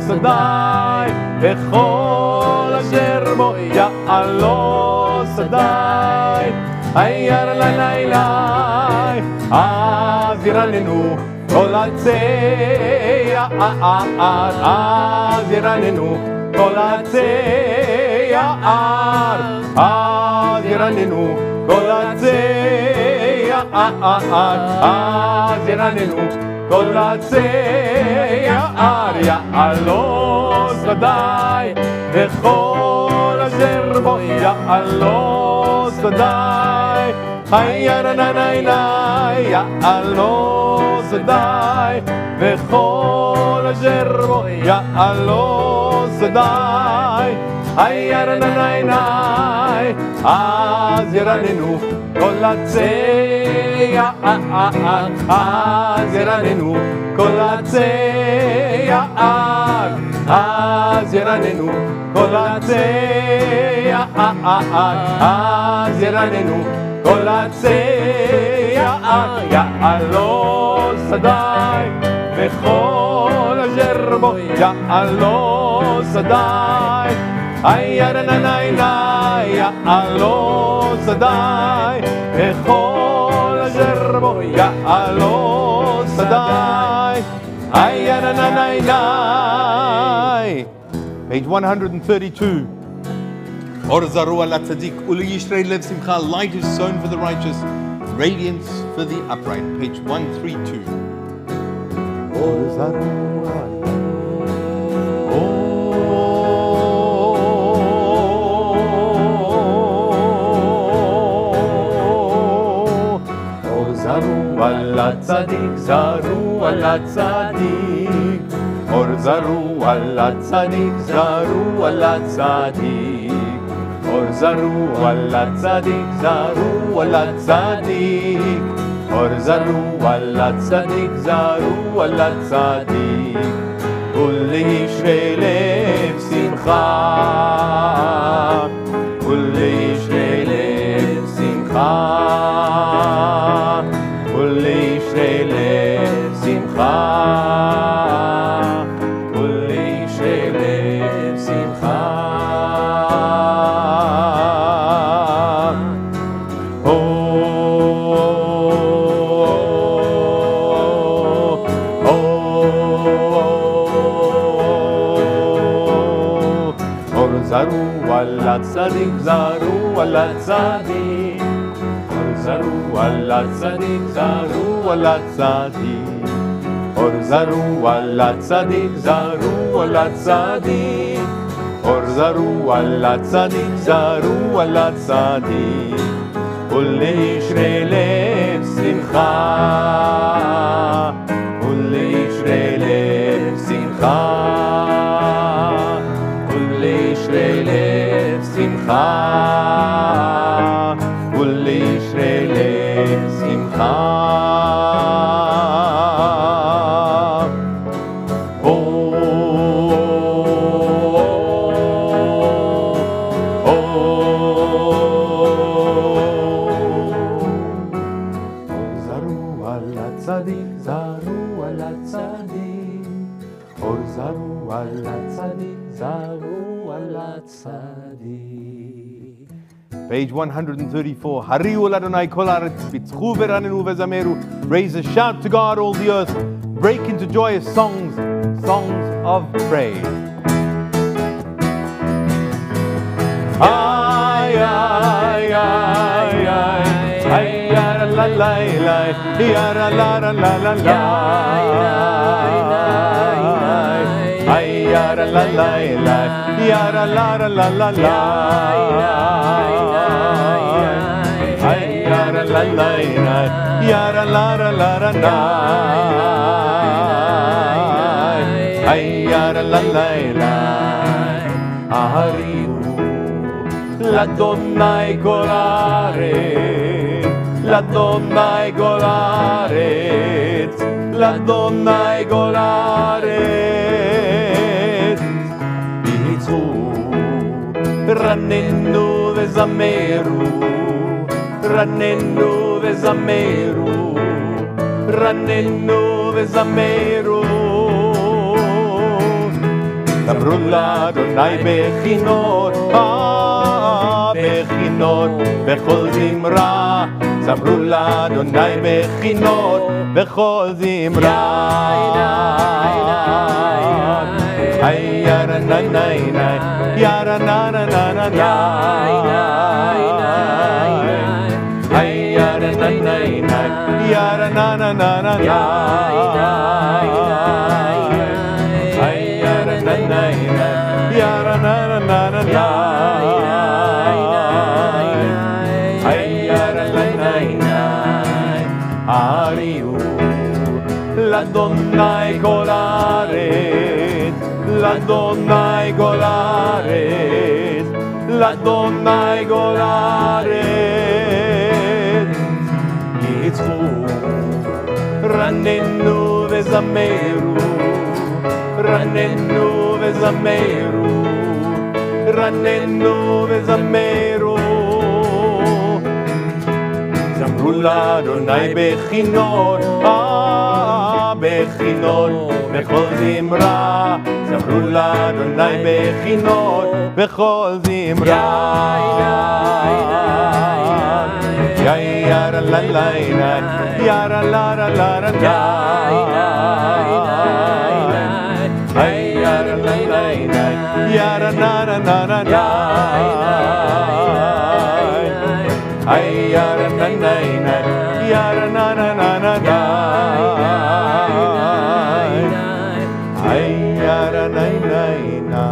שדי וכל אשר בו יעלו שדי אייר לילה אז ירננו כל עצי יער אז ירננו כל עצי יער אז ירננו כל עצי יער אז ירננו כל עצי יער יעלו שדי וכל אשר בו יעלו שדי אייר לילה יעלו שדי וכל אשר בו יעלו שדי אייר לילה אז ירננו כל עצי יער אז ירננו כל עצי יער אז ירננו כל עצי יער אז ירננו כל עצי יער יעלו שדי וכל אשר בו יעלו שדי אייר לילה יעלו שדי וכל אשר בו יעלו שדי אייר לילה. Page 132. Or zaru al tzaddik uli yishrei lev simcha, light is sown for the righteous, radiance for the upright. Page 132. Or zaru al tzaddik, zaru al tzaddik. Or zaru al tzaddik, zaru al tzaddik. Or zaru al tzaddik, zaru al tzaddik. Or zaru al tzaddik, zaru al tzaddik. Uleishrei lev simcha, uleishrei lev simcha, uleishrei lev simcha, uleishrei lev simcha. Zaru al tzaddik, zaru al tzaddik. Zaru al tzaddik, zaru al tzaddik. Or zaru al tzaddik, zaru al tzaddik. Or zaru al tzaddik, zaru al tzaddik. Uleishrei lev simcha, uleishrei lev simcha. Uleishrei lev simcha, uleishrei lev simcha. Zaru al tzaddik, zaru al tzaddik. Or zaru al tzaddik, zaru al tzaddik. Page 134. Hariu l'Adonai kol haaretz, bitzchu v'ranenu v'zameru. Raise a shout to God, all the earth. Break into joyous songs, songs of praise. Ay, ay, ay, ay, ay, ya la la la, ya la la la la la. Ay, ya la la la, ya la la la la la. Ay, ya la la la, ya la la la la la. Ay, ya la la la. Ahariu l'Adonai kol haaretz, l'Adonai kol haaretz, l'Adonai kol haaretz. Bitzchu, ranenu v'zameru, ranenu v'zameru, ranenu v'zameru. זמרו לאדוני בחינות, בחינות, בכל זמרה. זמרו לאדוני בחינות, בכל זמרה. ירה נה נה נה, ירה נה נה נה נה נה. Yara na na na, yara na na na na na. Yara na na na, yara na na na na na. Yara na na na. Ariu, l'Adonai golaret, l'Adonai golaret, l'Adonai golaret. רננו וזמרו, רננו וזמרו, רננו וזמרו. זמרו לאדוני בחינות, בחינות, בכל זמרה. זמרו לאדוני בחינות, בכל זמרה. Yara la la la, yara la la la la la. Yara la la la, yara na na na na na. Yara na na na, yara na na na na na. Yara na na na.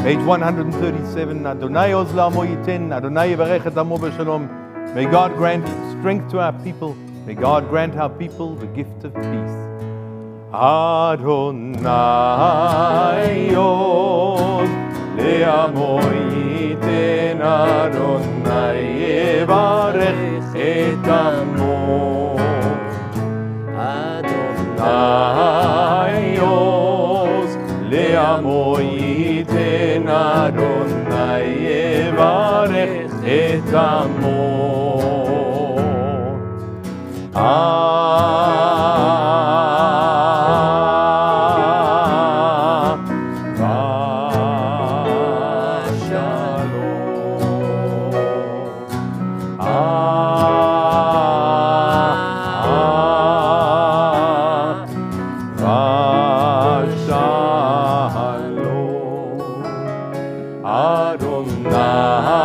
Page 137, Adonai oz la'amo yiten, Adonai yivarech et amo b'shalom. May God grant strength to our people. May God grant our people the gift of peace. Adonai oz le'amo yiten, Adonai yivarech et amo. Adonai oz le'amo yiten, Adonai yivarech et amo.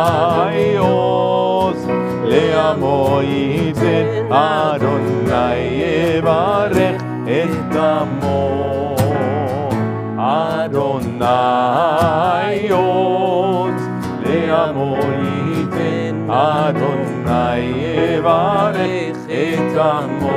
Adonai oz le'amo yiten, Adonai yivarech et amo. Adonai oz le'amo yiten, Adonai yivarech et amo.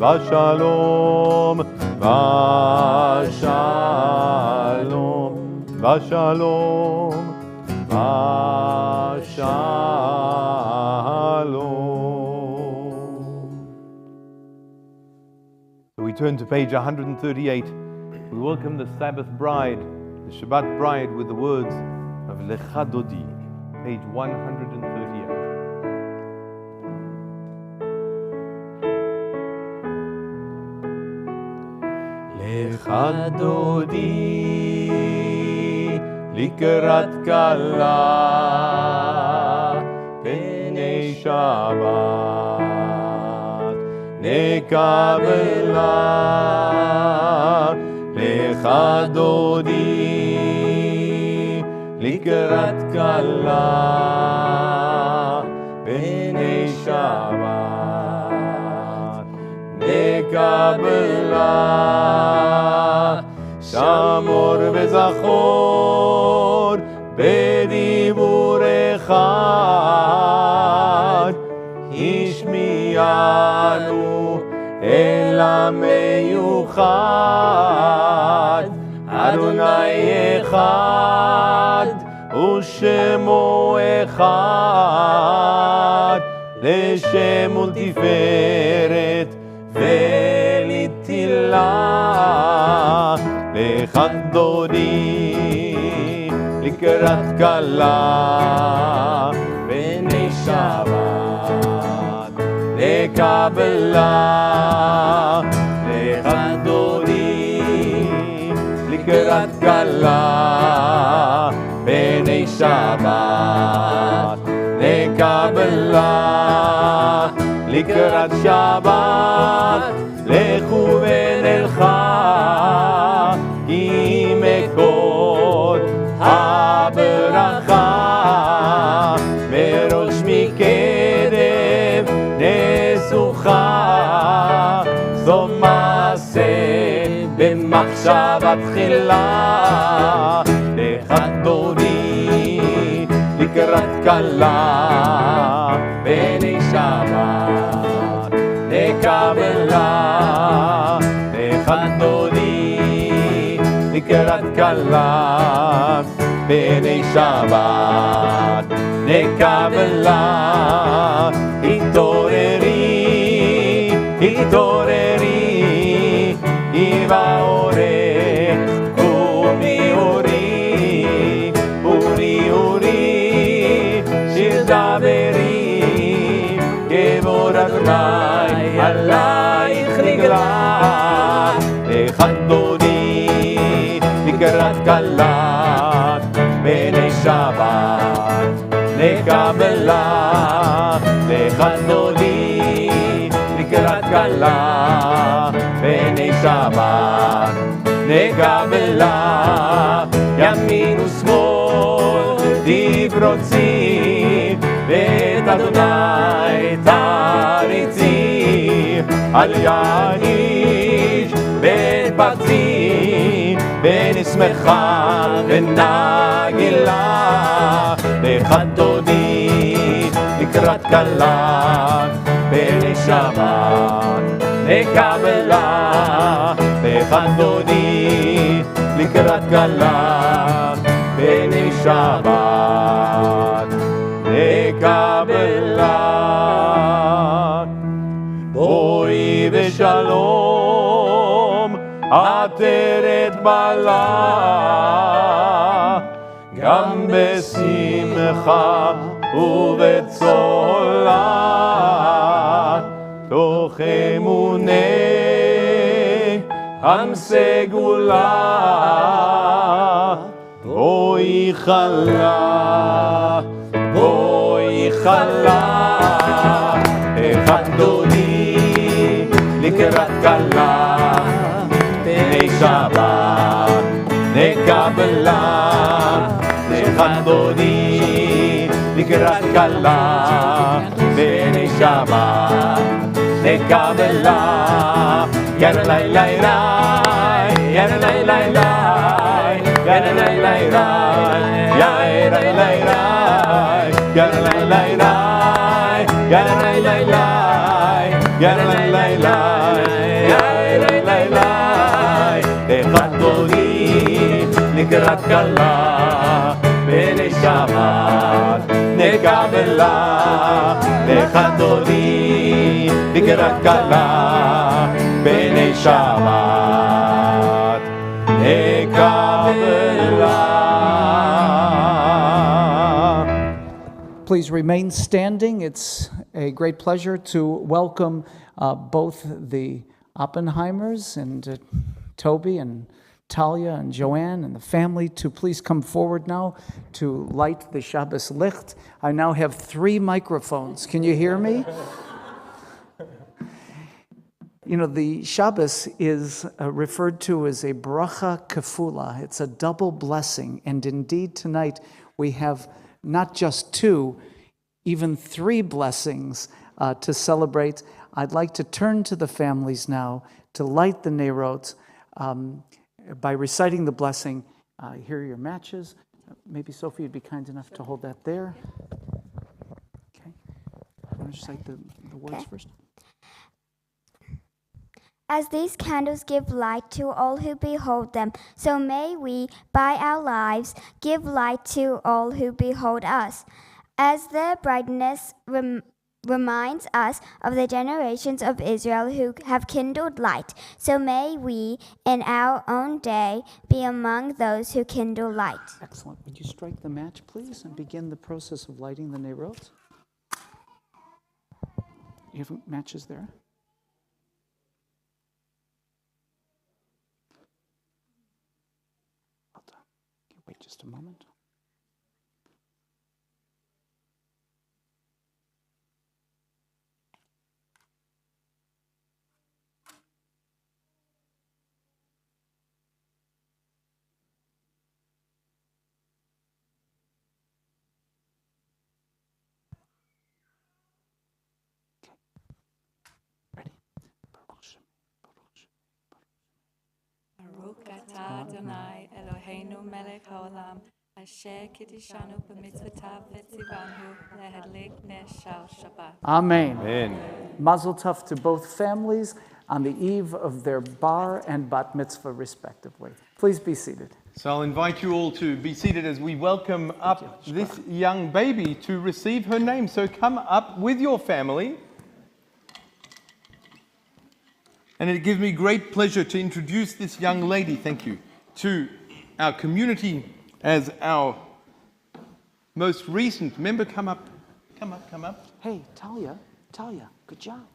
Vashalom, Vashalom, Vashalom, Vashalom. So we turn to page 138. We welcome the Sabbath bride, the Shabbat bride, with the words of Lecha Dodi, page 138. Lecha Dodi לקראת כלה פני שבת נקבלה. Lecha Dodi לקראת כלה פני שבת נקבלה. שמור וזכור בדיבור אחד, השמיענו אל המיוחד. אדוני אחד ושמו אחד, לשם ולתפארת ולתהילה. לך דודי לקראת כלה בני שבת לקבלה. לך דודי לקראת כלה בני שבת לקבלה. לקראת שבת לכו ונלכה, כי מקוד הברכה מראש מקדם נסוכה. זו מעשה במחשבה תחילה. לך דודי לקראת כלה בני שבת לקבלה. לך דודי לקראת כלה בני שבת לקבלה. התעוררי התעוררי איבעורך, קומי אורי אורי אורי, שיר דברי כבוד אדוני עלייך נגלה. לך דודי לקראת כלה בני שבת לקבלה. לך דודי לקראת כלה בני שבת לקבלה. ימין ושמאל תפרוצי ואת אדוני תריצי. אל יעניש בן פרצי ונשמחה ונגילה. לך דודי לקראת כלה בני שבת לקבלה. לך דודי לקראת כלה בני שבת לקבלה. בואי בשלום עטרת בעלה, גם בשמחה ובצולה. תוך אמוני עם סגולה. בואי חלה בואי חלה. לך דודי לקראת כלה בני שבת לקבלה. לך דודי לקראת כלה בני שבת לקבלה. יאללה לילה יאללה לילה יאללה לילה יאללה לילה יאללה לילה יאללה לילה יאללה לילה יאללה לילה. לך דודי לקראת כלה בני שבת לקבלה. לך דודי לקראת כלה בני שבת לקבלה. Please remain standing. It's a great pleasure to welcome both the Oppenheimers and Toby and Talia and Joanne and the family to please come forward now to light the Shabbos licht. I now have 3 microphones. Can you hear me? You know, the Shabbos is referred to as a bracha kefula. It's a double blessing. And indeed, tonight we have not just 2, even 3 blessings to celebrate. I'd like to turn to the families now to light the Nerot by reciting the blessing. Here are your matches. Maybe Sophie would be kind enough to hold that there. Okay. You want to recite the words first? As these candles give light to all who behold them, so may we, by our lives, give light to all who behold us. As their brightness reminds us of the generations of Israel who have kindled light. So may we, in our own day, be among those who kindle light. Excellent. Would you strike the match, please, and begin the process of lighting the nerot? You have matches there? Well done. Can you wait just a moment? Ready? Baruch atah Adonai Eloheinu melech haolam asher kiddushanu b'mitzvotav v'tzivanu lehadlik ner shal Shabbat. Amen. Amen. Mazel tov to both families on the eve of their bar and bat mitzvah, respectively. Please be seated. So I'll invite you all to be seated as we welcome up this young baby to receive her name. So come up with your family. And it gives me great pleasure to introduce this young lady, thank you, to our community as our most recent member. Come up. Hey, Talia, good job.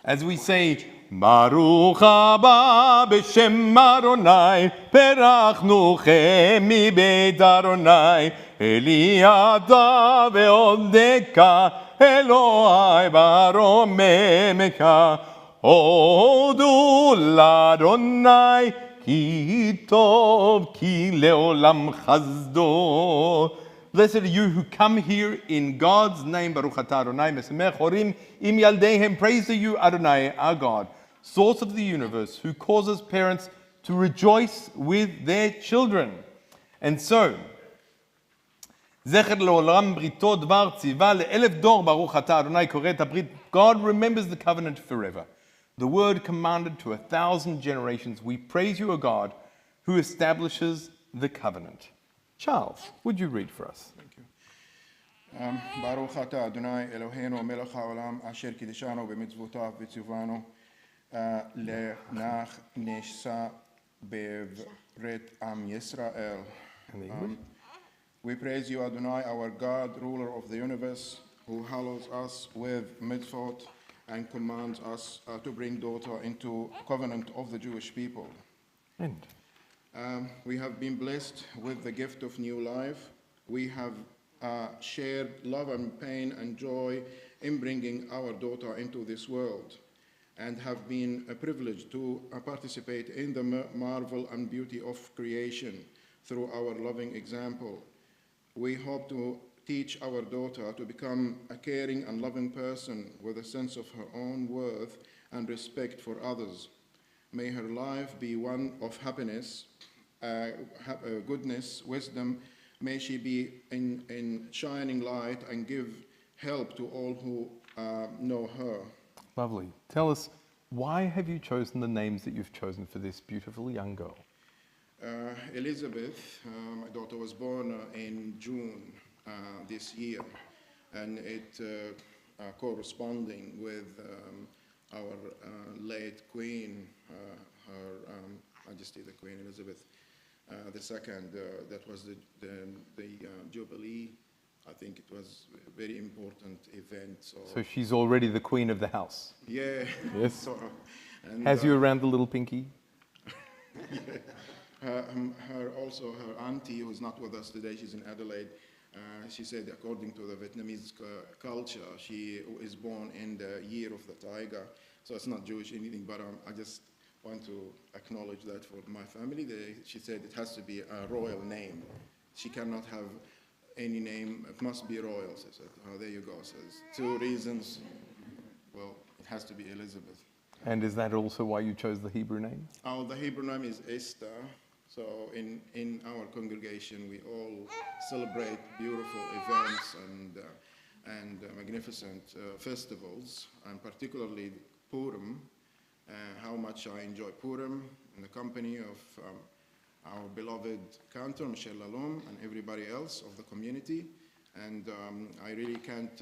As we say, Baruch haba b'shem Adonai, perachnuchem mibeit Adonai, Eliada ve'odeka, Elohai baromemeka, Odu l'Adonai, ki tov, ki leolam chazdo. Blessed are you who come here in God's name. Baruch atah Adonai, mesamech horim im yaldehem. Praise to you, Adonai, our God, source of the universe, who causes parents to rejoice with their children. And so, Zecher leolam brito dvar tziva le'elef dor baruch atah Adonai koret habrit. God remembers the covenant forever. The word commanded to 1,000 generations. We praise you, O God, who establishes the covenant. Charles, would you read for us? Thank you. Baruch atah Adonai Eloheinu melech haolam asher kiddushanu b'mitzvotav v'tzivanu lenach neshsa bevret am Yisrael. We praise you, Adonai, our God, ruler of the universe, who hallows us with mitzvot and commands us to bring daughter into covenant of the Jewish people. And We have been blessed with the gift of new life. We have shared love and pain and joy in bringing our daughter into this world, and have been privileged to participate in the marvel and beauty of creation through our loving example. We hope to teach our daughter to become a caring and loving person with a sense of her own worth and respect for others. May her life be one of happiness, goodness, wisdom. May she be in shining light and give help to all who know her. lovely. Tell us, why have you chosen the names that you've chosen for this beautiful young girl? Elizabeth, my daughter, was born in June this year, and it corresponding with our late Queen, Her Majesty the Queen Elizabeth II. That was the Jubilee. I think it was a very important event. So she's already the queen of the house. Yeah. Yes. So, and, Has you around the little pinky? Also her auntie, who's not with us today, she's in Adelaide. She said, according to the Vietnamese culture, she is born in the year of the tiger. So it's not Jewish anything, but I just want to acknowledge that for my family. She said it has to be a royal name. She cannot have any name. It must be royal. So I said, oh, there you go. So there's two reasons. Well, it has to be Elizabeth. And is that also why you chose the Hebrew name? Oh, the Hebrew name is Esther. So in our congregation, we all celebrate beautiful events and magnificent festivals, and particularly Purim. How much I enjoy Purim in the company of our beloved cantor, Michelle Lalom, and everybody else of the community. And I really can't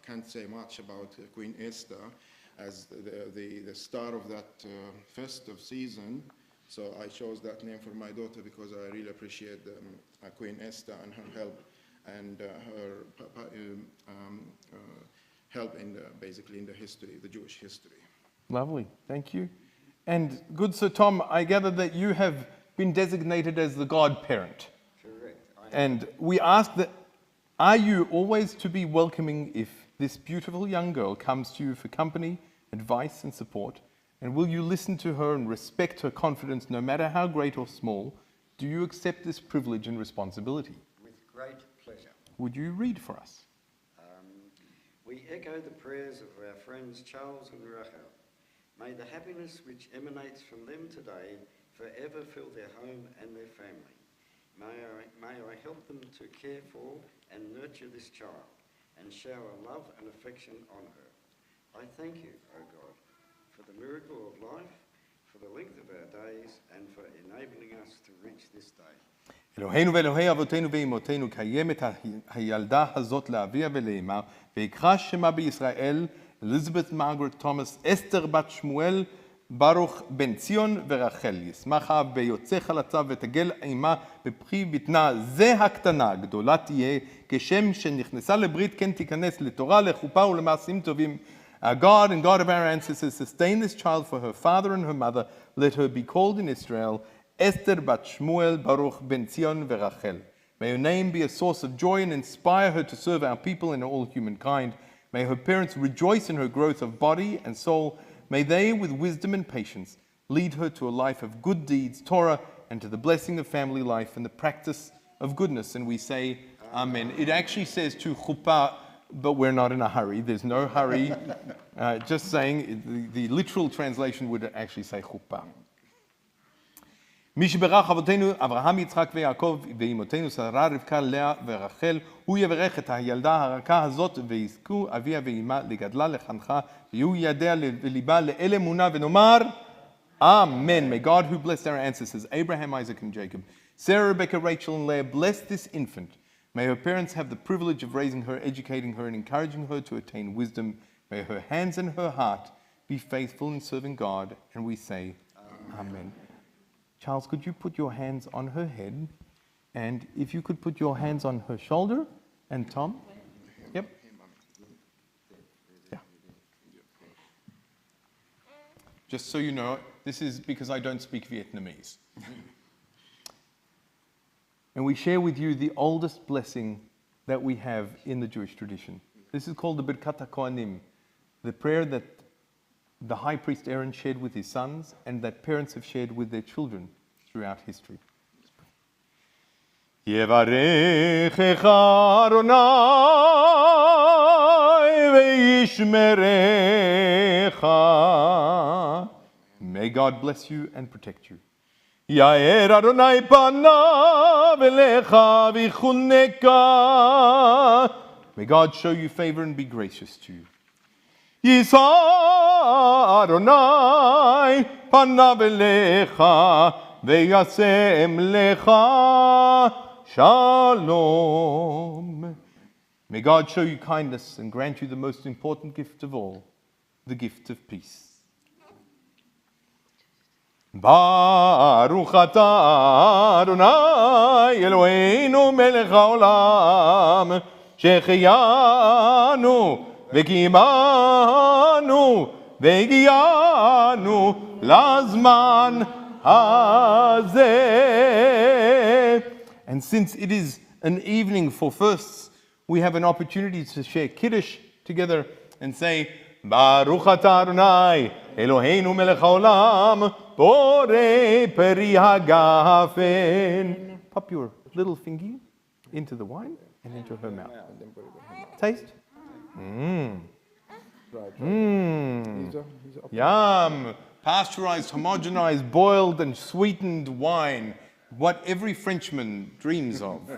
can't say much about Queen Esther as the star of that festive season. So I chose that name for my daughter because I really appreciate Queen Esther and her help and her help in basically in the history, the Jewish history. Lovely, thank you. And good Sir Tom, I gather that you have been designated as the godparent. Correct. And we ask that, are you always to be welcoming if this beautiful young girl comes to you for company, advice and support? And will you listen to her and respect her confidence no matter how great or small? Do you accept this privilege and responsibility? With great pleasure. Would you read for us? We echo the prayers of our friends Charles and Rachel. May the happiness which emanates from them today forever fill their home and their family. May I help them to care for and nurture this child and shower love and affection on her. I thank you, O God, for the miracle of life, for the length of our days, and for enabling us to reach this day. אלוהינו ואלוהי אבותינו ואמותינו, קיים את הילדה הזאת לאביה ולאמה, ויקרא שמה בישראל, אליזבת מרגרט תומאס, אסתר בת שמואל, ברוך בן ציון ורחל. ישמח האב ביוצא חלציו ותגל אימה בפרי בטנה, זה הקטנה, גדולה תהיה, כשם שנכנסה לברית כן תיכנס לתורה, לחופה ולמעשים טובים. Our God and God of our ancestors, sustain this child for her father and her mother. Let her be called in Israel Esther bat Shmuel Baruch ben Zion verachel. May her name be a source of joy and inspire her to serve our people and all humankind. May her parents rejoice in her growth of body and soul. May they, with wisdom and patience, lead her to a life of good deeds, Torah, and to the blessing of family life and the practice of goodness. And we say, Amen. It actually says to chuppah, but we're not in a hurry. There's no hurry. Just saying, the literal translation would actually say chuppah. מי שברך אבותינו אברהם יצחק ויעקב ואימותינו שרה רבקה לאה ורחל הוא יברך את הילדה הרכה הזאת ויזכו אביה ואימה לגדלה לחנכה ויהיו ידיה וליבה לאל אמונה ונאמר Amen. May God who blessed our ancestors Abraham, Isaac and Jacob, Sarah, Rebecca, Rachel and Leah bless this infant. May her parents have the privilege of raising her, educating her and encouraging her to attain wisdom. May her hands and her heart be faithful in serving God. And we say Amen. Charles, could you put your hands on her head? And if you could put your hands on her shoulder. And Tom? Yep. Yeah. Just so you know, this is because I don't speak Vietnamese. And we share with you the oldest blessing that we have in the Jewish tradition. This is called the Birkat HaKohanim, the prayer that the high priest Aaron shared with his sons and that parents have shared with their children throughout history. Yevarechecha Adonai ve'yishmerecha. May God bless you and protect you. Yair Adonai panav elecha v'chuneka. May God show you favor and be gracious to you. Yisa Adonai panav elecha ve'yasem lecha shalom. May God show you kindness and grant you the most important gift of all, the gift of peace. Baruch atah Adonai Eloheinu melech haolam שהחיינו וקיימנו והגיענו לזמן הזה. And since it is an evening for firsts, we have an opportunity to share Kiddush together and say, Baruch atah Adonai Eloheinu melech haolam borei peri hagafen. Pop your little finger into the wine and into her mouth. Taste. Yum. Pasteurized, homogenized, boiled and sweetened wine. What every Frenchman dreams of.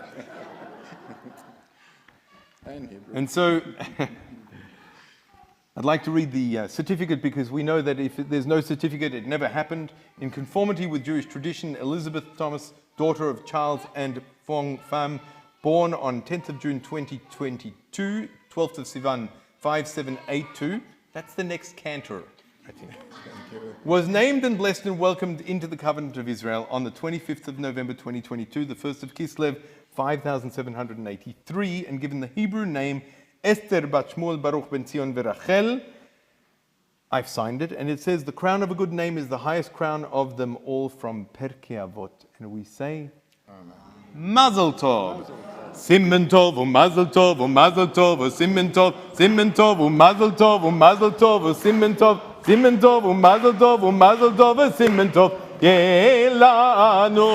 And so I'd like to read the certificate because we know that if there's no certificate, it never happened. In conformity with Jewish tradition, Elizabeth Thomas, daughter of Charles and Fong Pham, born on 10th of June 2022, 12th of Sivan, 5782. That's the next cantor, I think. Was named and blessed and welcomed into the covenant of Israel on the 25th of November 2022, the 1st of Kislev, 5783, and given the Hebrew name Esther Bat Shmuel Baruch Ben Zion Verachel. I've signed it, and it says, the crown of a good name is the highest crown of them all, from Perkei Avot. And we say, Mazel Tov. Simen Tov, Mazel Tov, Mazel Tov, Simen Tov, Simen Tov, Mazel Tov, Mazel Tov, Simen Tov, Simen Tov, Mazel Tov, Mazel Tov, Simen Tov. Yelanu,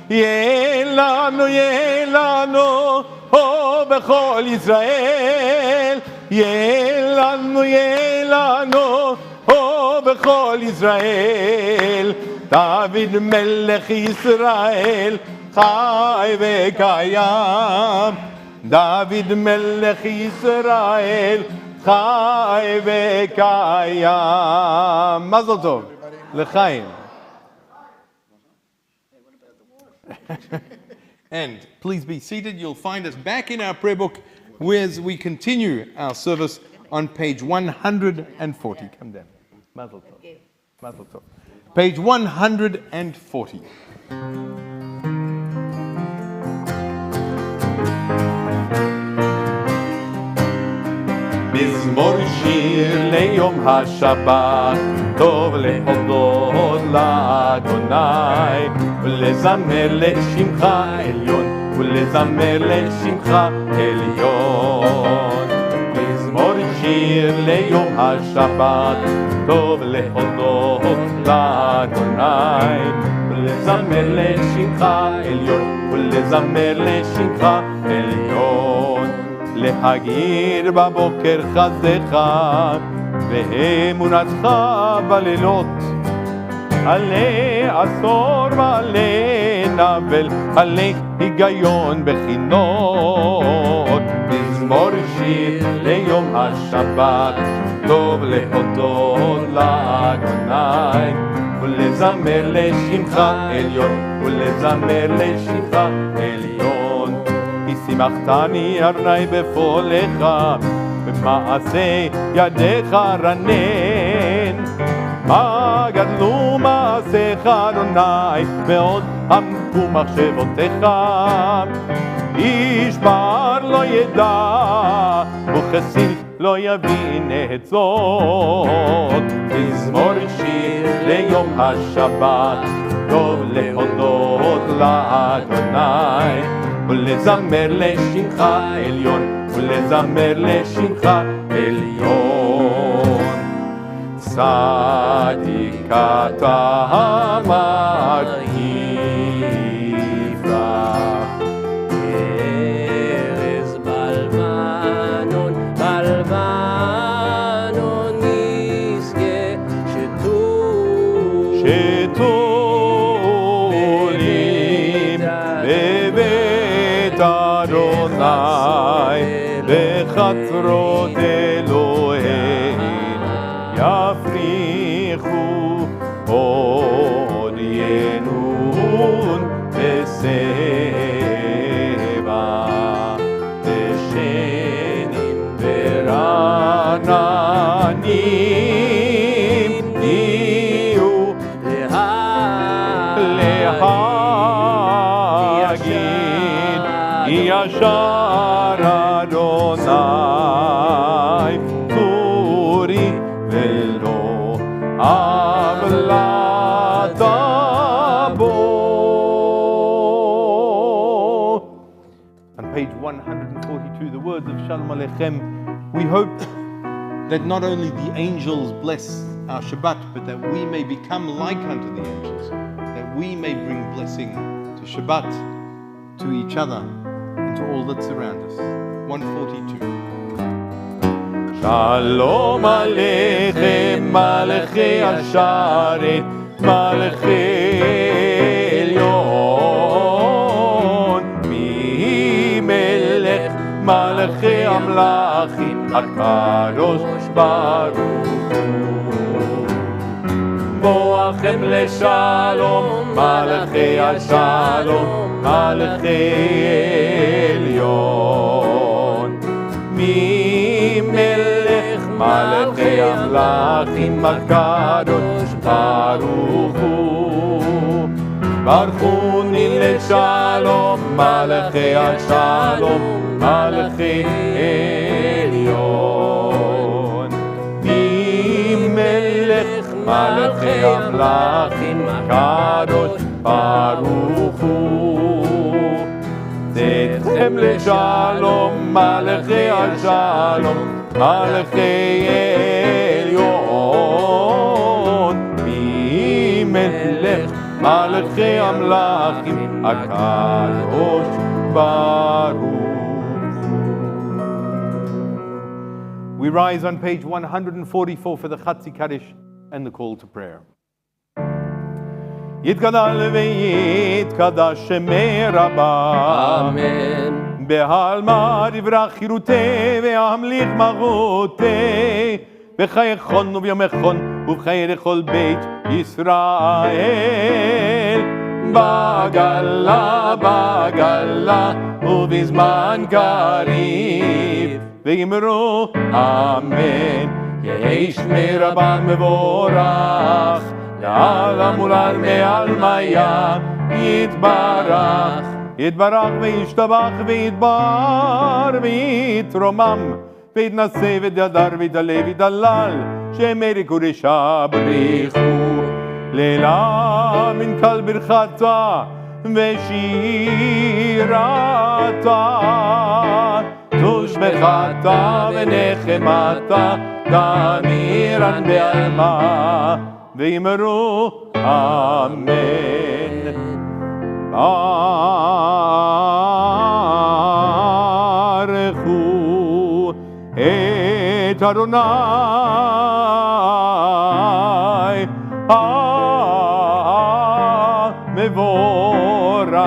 Yelanu, Yelanu, oh, bechol Yisrael. Yelanu, Yelanu, oh, bechol Yisrael. David melech Yisrael, chai vekayam. David melech Yisrael, chai vekayam. Mazel tov, l'chaim. And please be seated. You'll find us back in our prayer book as we continue our service on page 140. Come down. Mazel tov. Mazel tov. Page 140. מזמור שיר ליום השבת, טוב להודות לאדוני, ולזמר לשמך עליון, ולזמר לשמך עליון. מזמור שיר ליום השבת, טוב להודות לאדוני, ולזמר לשמך עליון, ולזמר לשמך עליון. להגיר בבוקר חסדך ואמונתך בלילות, עלי עשור ועלי נבל, עלי היגיון בחינות. מזמור שיר ליום השבת, טוב להודות לאדוני, ולזמר לשמך עליון, ולזמר לשמך עליון. שימחתני ארני בפועלך, במעשה ידיך רנן. מה גדלו מעשיך אדוני, מאוד עמקו מחשבותיך. איש בר לא ידע, וכסיל לא יבין עצות. מזמור שיר ליום השבת, טוב להודות לאדוני, ולזמר לשמך עליון, ולזמר לשמך עליון. צדיק אתה מרכיב, ארז בלבנון, בלבנון נזכה שתולים בבית אדוני, בחצרות אלוהינו יפריחו עוד ינון ושבע, דשנים ורעננים יהיו להגיד ישר אדוני, צורי ולא עוולת בו. On page 142, the words of Shalom Aleichem, we hope that not only the angels bless our Shabbat, but that we may become like unto the angels, that we may bring blessing to Shabbat, to each other, and to all that surround us. 142. Shalom Aleichem, Malachei Asharet, Malachei Elyon, Mi Melech, Malachei Amlachim, HaKadosh Baruch Hu. Boachem leshalom, Malachei Ashalom, Malachei Elyon, ממלך מלכי המלכים הקדוש ברוך הוא. ברכוני לשלום מלכי השלום מלכי עליון. ממלך מלכי המלכים הקדוש ברוך הוא. צאתכם לשלום מלכי השלום מלכי עליון. ממלך מלכי המלכים הקדוש ברוך הוא. We rise on page 144 for the Chatzi Kaddish and the call to prayer. יתגדל ויתקדש שמי רבה, אמן. בעלמא דברה חירותי והמליך מרותי, בחייכון וביומכון ובחיי לכל בית ישראל. בגלה בגלה ובזמן קריב, ואמרו אמן. יהי שמי רבה מבורך, לעלם ולעל מעלמיה יתברך. יתברך וישתבח ויתבר ויתרומם ויתנשא ויתהדר ויתעלה ויתהלל, שמי קודשה בריחו. לילה מן קל ברכתה ושירתה, תושבחתה ונחמתה תמירן בעלמה, ואמרו אמן. ברכו את אדוני המבורך.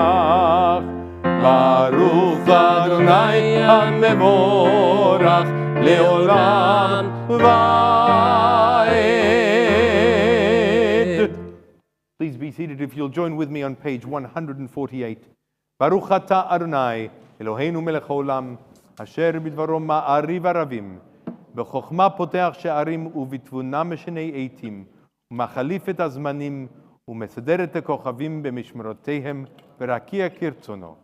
ברוך אדוני המבורך לעולם ועד. Please be seated if you'll join with me on page 148. Baruch ata Adonai, Eloheinu melech haolam, asher bidvaro ma'ariv aravim, בחוכמה פותח שערים ובתבונה משנה עתים, ומחליף את הזמנים ומסדר את הכוכבים במשמרותיהם ורקיע כרצונו.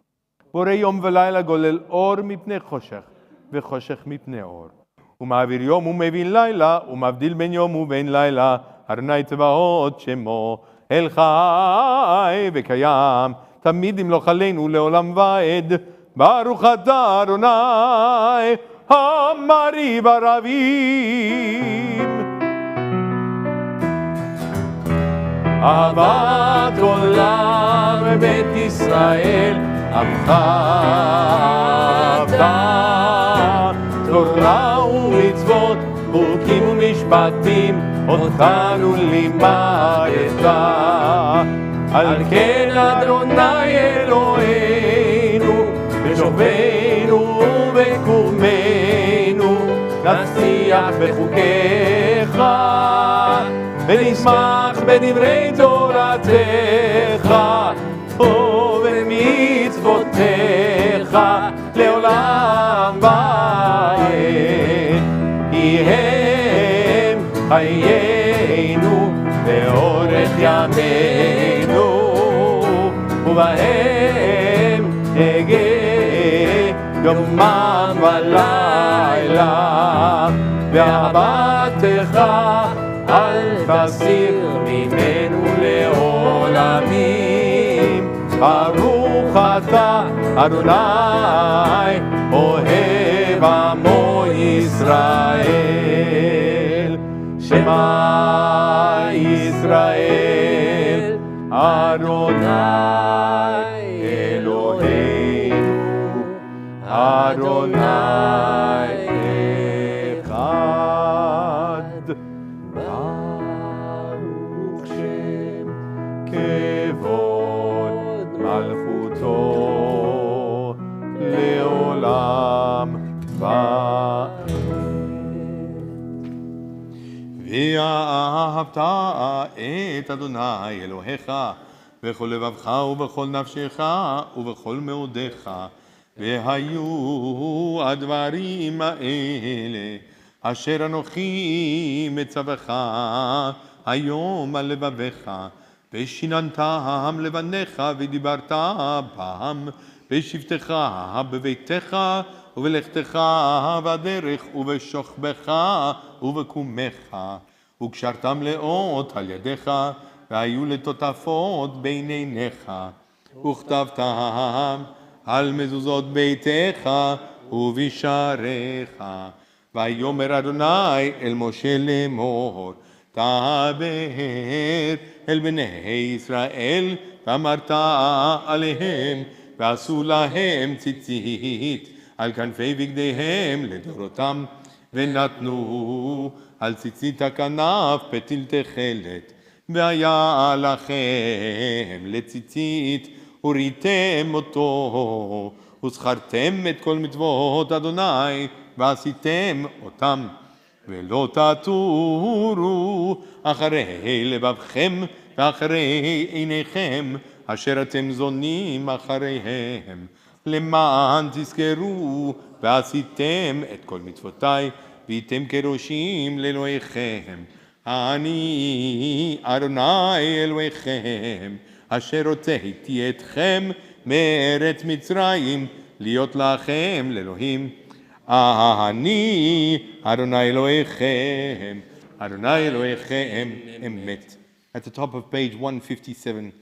בורא יום ולילה גולל אור מפני חושך וחושך מפני אור. ומעביר יום ומבין לילה ומבדיל בין יום ובין לילה, אדוני צבאות שמו. אל חי וקיים, תמיד ימלוך עלינו לעולם ועד. ברוך אתה אדוני המריב ערבים. אהבת עולם בית ישראל, עמך עבדה. תורה ומצוות, חוקים ומשפטים, אותנו לימדת. על כן אדוני אלוהינו, בשוכבנו ובקומנו, נשיח בחוקיך, ונשמח בדברי תורתך, ובמצוותיך לעולם ועד. כי הם חיינו ואורך ימינו, ובהם אגה יומם ולילה. ואהבתך אל תסיר ממנו לעולמים. ברוך אתה אדוני אוהב עמו ישראל. שמע ישראל אדוני אלוהינו אדוני אחד. ברוך שם כבוד מלכותו לעולם ועד. ואהבת את אדוני אלוהיך בכל לבבך ובכל נפשך ובכל מאודיך, והיו הדברים האלה אשר אנוכי מצווך היום על לבביך, ושיננתם לבניך ודיברת בם בשבתך בביתך ובלכתך בדרך ובשוכבך ובקומך, וקשרתם לאות על ידיך והיו לטוטפות בין עיניך, וכתבתם על מזוזות ביתך ובשעריך. ויאמר אדוני אל משה לאמור, דבר אל בני ישראל ואמרת עליהם, ועשו להם ציצית על כנפי בגדיהם לדורותם, ונתנו על ציצית הכנף פתיל תכלת, והיה לכם לציצית וריתם אותו, וזכרתם את כל מצוות אדוני ועשיתם אותם, ולא תטורו אחרי לבבכם ואחרי עיניכם אשר אתם זונים אחריהם, למען תזכרו ועשיתם את כל מצוותי והייתם קדושים לאלוהיכם. אני אדוני אלוהיכם אשר הוצאתי אתכם מארץ מצרים להיות לכם לאלוהים. אני אדוני אלוהיכם, אדוני אלוהיכם אמת. At the top of page 157.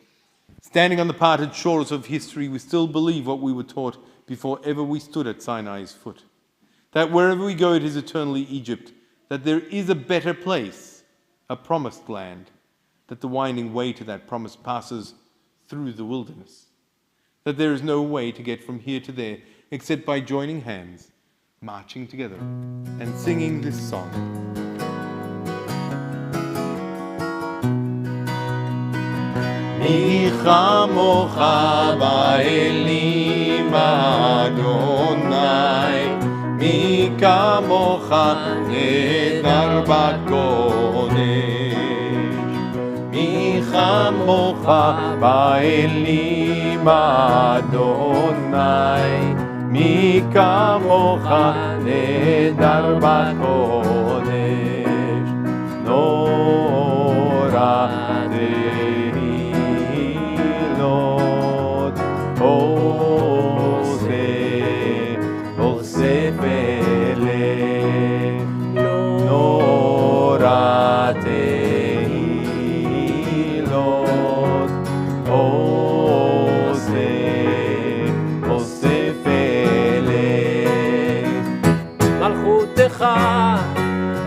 Standing on the parted shores of history, we still believe what we were taught before ever we stood at Sinai's foot. That wherever we go, it is eternally Egypt. That there is a better place, a promised land. That the winding way to that promise passes through the wilderness. That there is no way to get from here to there except by joining hands, marching together, and singing this song. מי כמוך באלים אדוני, מי כמוך נהדר בקודש, מי כמוך באלים אדוני, מי כמוך נהדר בקודש, נורא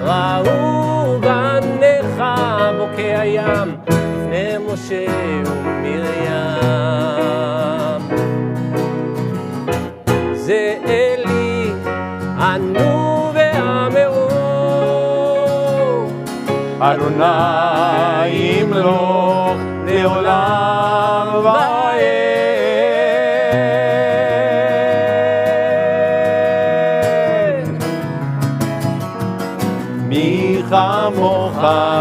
ראו בניך בוקע ים לפני משה ומרים. זה אלי ענו ואמרו, אדוני ימלוך לעולם ועד. מי כמוך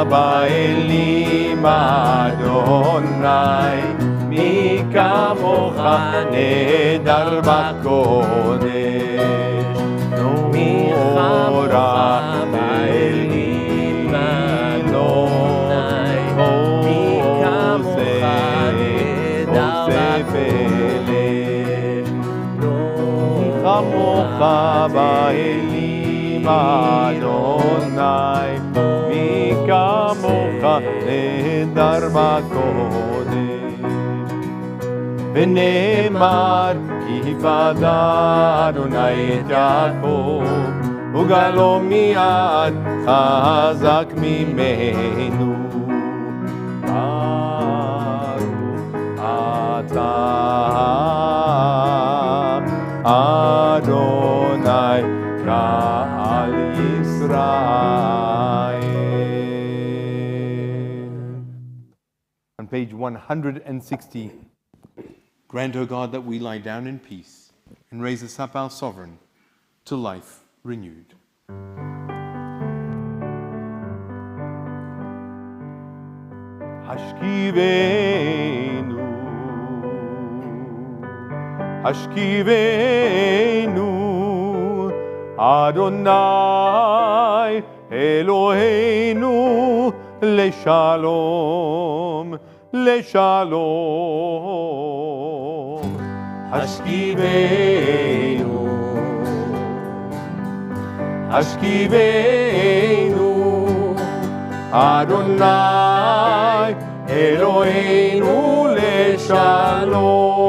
באלים אדוני, מי כמוך נהדר בקודש, נורא באלים אדוני, מי כמוך נהדר בקודש, מי כמוך באלים אדוני, מי כמוך נהדר בקודש. ונאמר כי יפדה אדוני את יעקב, וגלו מיד חזק ממנו. ברוך אתה אדוני קהל ישראל. On page 160, grant, O God, that we lie down in peace and raise us up, our sovereign, to life renewed. השכיבנו, השכיבנו, אדוני אלוהינו, לשלום, לשלום. השכיבנו, השכיבנו, אדוני אלוהינו, לשלום.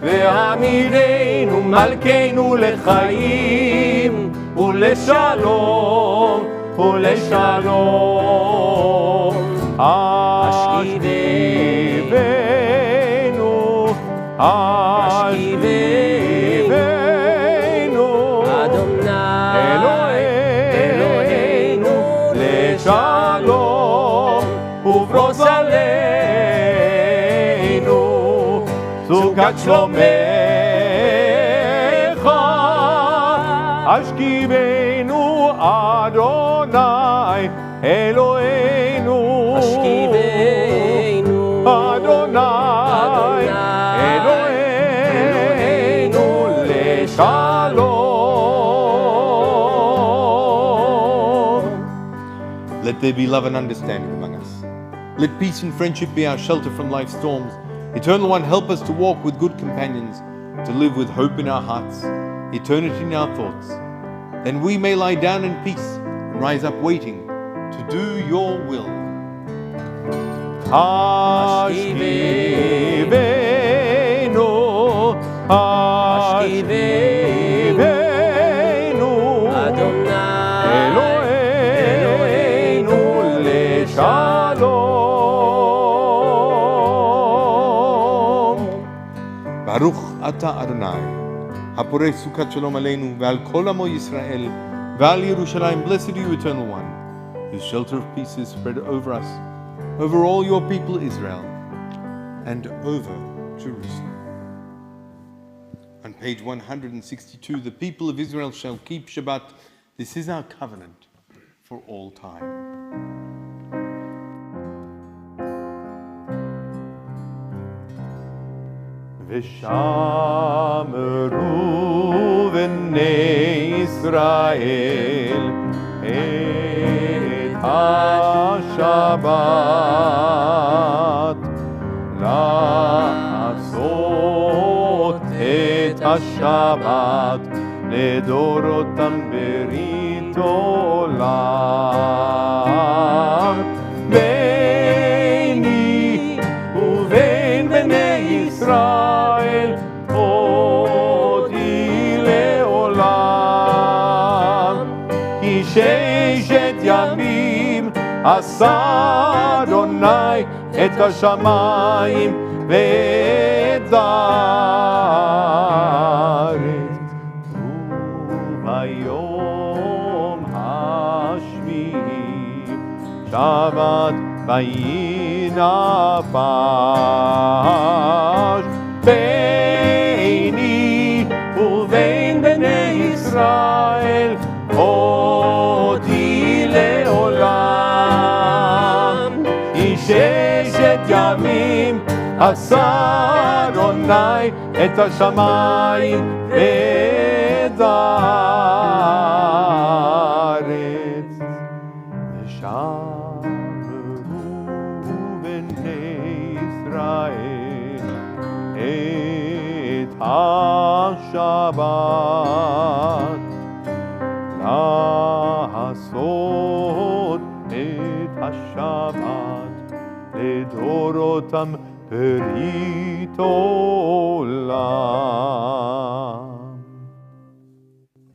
והעמידנו מלכנו לחיים ולשלום, ולשלום. השכיבנו, השכיבנו, אדוני אלוהינו, לשלום. ופרוס עלינו סוכת שלומך, השכיבנו אדוני אלוהינו, השכיבנו אדוני אלוהינו, לשלום. Let there be love and understanding among us. Let peace and friendship be our shelter from life's storms. Eternal One, help us to walk with good companions, to live with hope in our hearts, eternity in our thoughts. Then we may lie down in peace and rise up waiting to do your will. Ashkivenu, Ashkivenu, Adonai Eloheinu, leshalom. Baruch ata Adonai, הפורש סוכת שלום עלינו ועל כל עמו ישראל ועל ירושלים. Blessed are you, Eternal One, whose shelter of peace is spread over us, over all your people Israel, and over Jerusalem. On page 162, the people of Israel shall keep Shabbat. This is our covenant for all time. ושמרו בני ישראל את השבת, לעשות את השבת לדורותם ברית עולם. ביני ובין בני ישראל אותי לעולם, כי ששת ימים עשה אדוני את השמיים ואת הארץ, וביום השביעי שבת וינפש. ביני ובין בני ישראל אותי לעולם, כי ששת ימים עשה אדוני את השמיים ואת הארץ. ושמרו בני ישראל את השבת, לעשות את השבת לדורותם ברית עולם.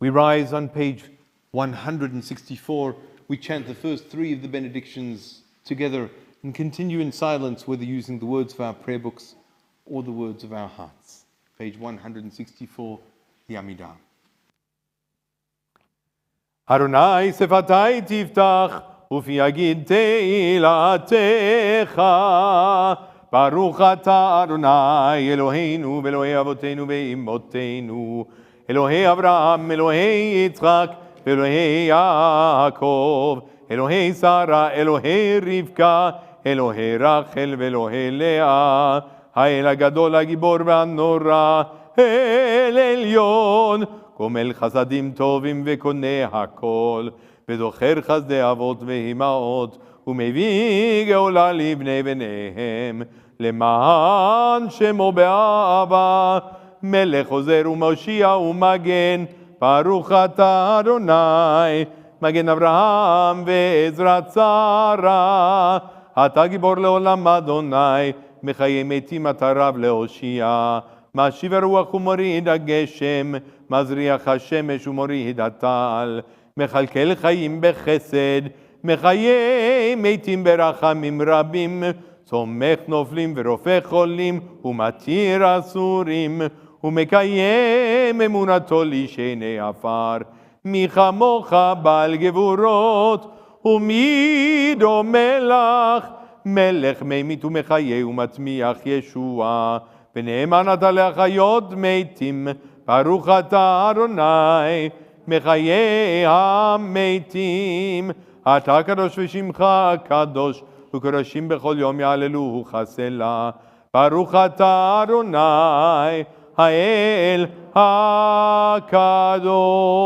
We rise on page 164. We chant the first three of the benedictions together and continue in silence, whether using the words of our prayer books or the words of our hearts. Page 164, the Amidah. Adonai sefatai tiftach, ufi yagid teilatecha. Baruch ata Adonai Eloheinu ve'Elohei avotenu ve'imotenu, Elohei Avraham, Elohei Yitzchak, ve'Elohei Yaakov, Elohei Sarah, Elohei Rivka, Elohei Rachel ve'Elohei Leah, האל הגדול, הגיבור והנורא, אל עליון, גומל חסדים טובים וקונה הכל, וזוכר חסדי אבות ואימהות, ומביא גאולה לבני בניהם, למען שמו באהבה, מלך עוזר ומושיע ומגן, ברוך אתה אדוני, מגן אברהם ועזרת שרה, אתה גיבור לעולם אדוני, מחיי מתים אתה רב להושיע, משיב הרוח ומוריד הגשם, מזריח השמש ומוריד הטל, מכלכל חיים בחסד, מחיי מתים ברחמים רבים, צומח נופלים ורופא חולים, ומתיר אסורים, ומקיים אמונתו לשני עפר. מי כמוך בעל גבורות, ומי דומה לך, מלך ממית ומחיה ומצמיח ישועה, ונאמן אתה להחיות מתים, ברוך אתה אדוני, מחיי המתים. אתה קדוש ושמך קדוש, וקדושים בכל יום יעללו חסלה. ברוך אתה אדוני, האל הקדוש.